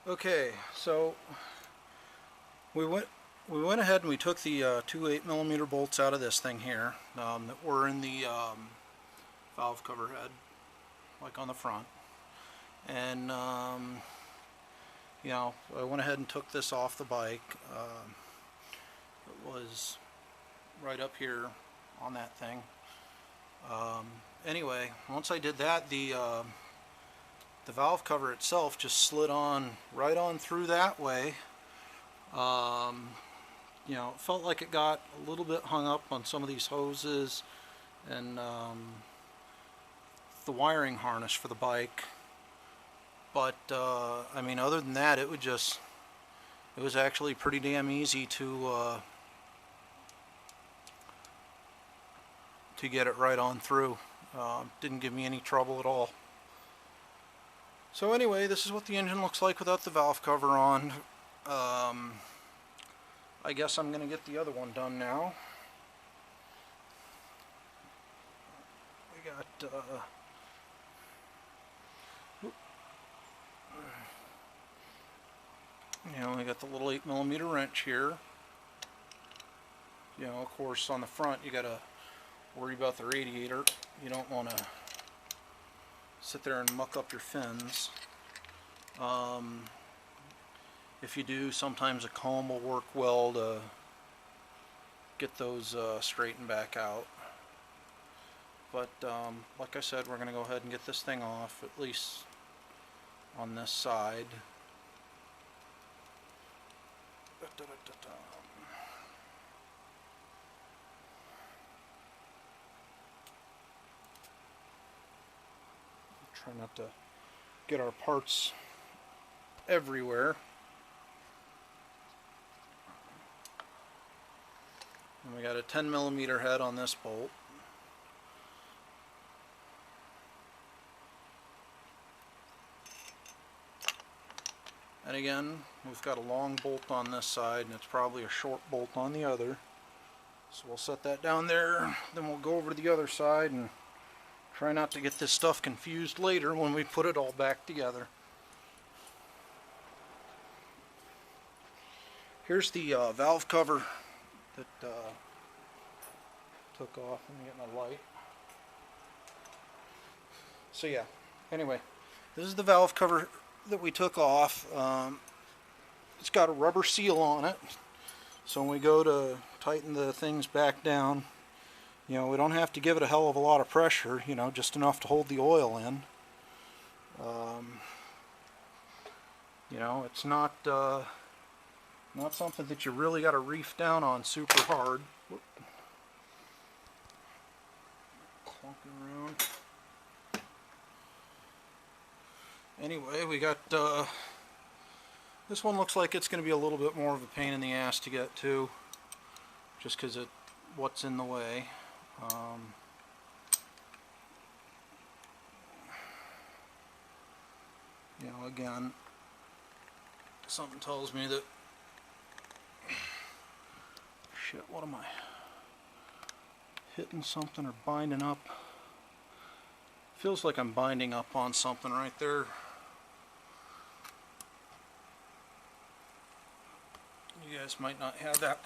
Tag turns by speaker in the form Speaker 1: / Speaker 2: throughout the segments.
Speaker 1: Okay, so we went ahead and we took the two 8mm bolts out of this thing here that were in the valve cover head, like on the front, and you know, I went ahead and took this off the bike. It was right up here on that thing. Anyway, once I did that, the valve cover itself just slid on right on through that way. You know, it felt like it got a little bit hung up on some of these hoses and the wiring harness for the bike, but I mean, other than that, it was actually pretty damn easy to get it right on through. Didn't give me any trouble at all. So anyway, this is what the engine looks like without the valve cover on. I guess I'm going to get the other one done now. We got you know, we got the little 8mm wrench here. You know, of course, on the front you got to worry about the radiator. You don't want to sit there and muck up your fins. If you do, sometimes a comb will work well to get those straightened back out. But like I said, we're going to go ahead and get this thing off, at least on this side. Try not to get our parts everywhere. And we got a 10mm head on this bolt. And again, we've got a long bolt on this side, and it's probably a short bolt on the other. So we'll set that down there, then we'll go over to the other side and try not to get this stuff confused later when we put it all back together. Here's the valve cover that took off. Let me get my light. So yeah, anyway, this is the valve cover that we took off. It's got a rubber seal on it, so when we go to tighten the things back down, you know, we don't have to give it a hell of a lot of pressure, you know, just enough to hold the oil in. You know, it's not something that you really got to reef down on super hard. Whoop. Clunking around. Anyway, we got this one looks like it's going to be a little bit more of a pain in the ass to get to, just because of what's in the way. You know, again, something tells me that, shit, what am I hitting something or binding up? Feels like I'm binding up on something right there. You guys might not have that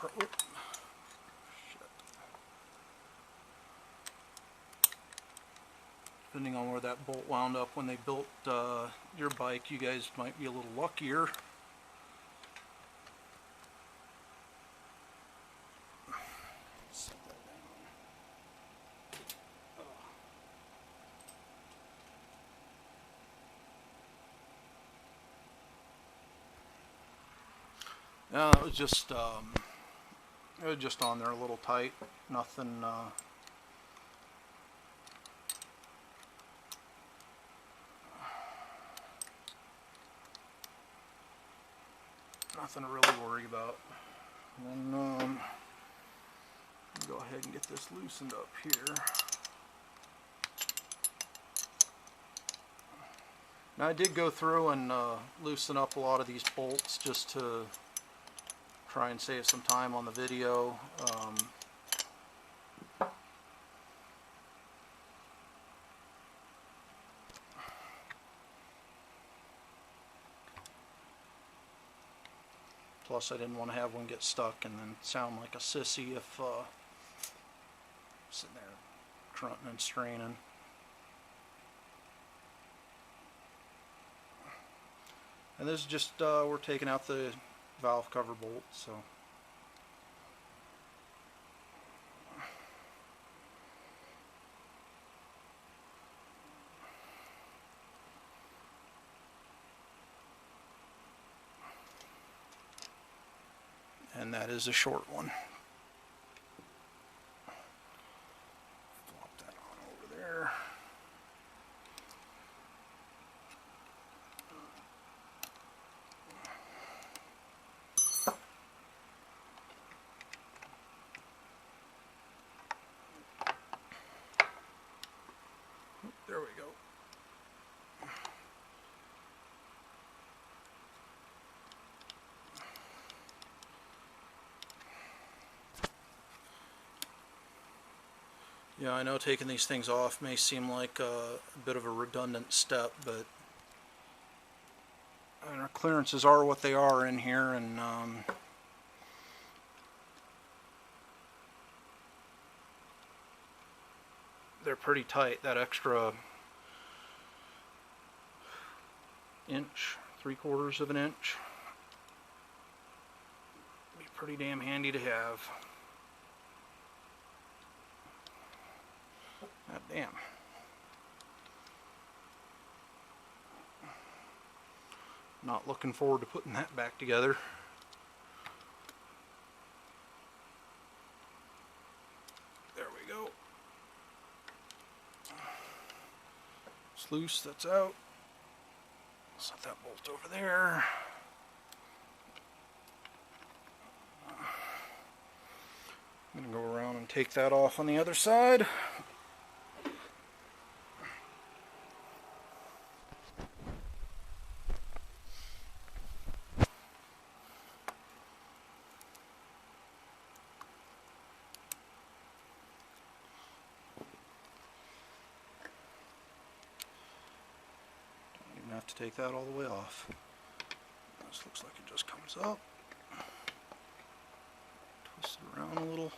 Speaker 1: depending on where that bolt wound up when they built your bike, you guys might be a little luckier. Set that down. It was just on there a little tight. Nothing. Nothing to really worry about. And then go ahead and get this loosened up here. Now I did go through and loosen up a lot of these bolts just to try and save some time on the video. Plus I didn't want to have one get stuck and then sound like a sissy if sitting there grunting and straining. And this is just, we're taking out the valve cover bolt, so. And that is a short one. Flop that on over there. There we go. Yeah, I know taking these things off may seem like a bit of a redundant step, but I mean, our clearances are what they are in here, and they're pretty tight. That extra inch, 3/4 of an inch, be pretty damn handy to have. God damn. Not looking forward to putting that back together. There we go. It's loose, that's out. Set that bolt over there. I'm going to go around and take that off on the other side. Have to take that all the way off. This looks like it just comes up. Twist it around a little.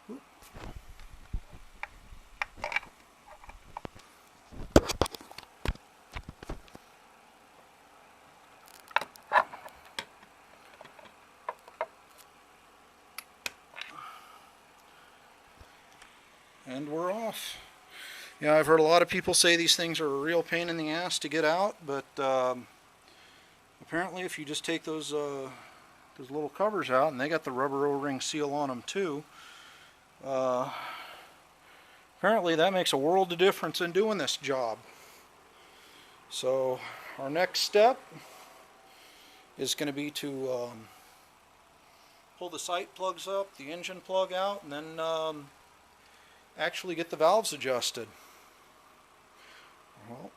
Speaker 1: Oop. And we're off. Yeah, I've heard a lot of people say these things are a real pain in the ass to get out, but apparently if you just take those little covers out, and they got the rubber O-ring seal on them too, apparently that makes a world of difference in doing this job. So our next step is going to be to pull the sight plugs up, the engine plug out, and then actually get the valves adjusted. Well,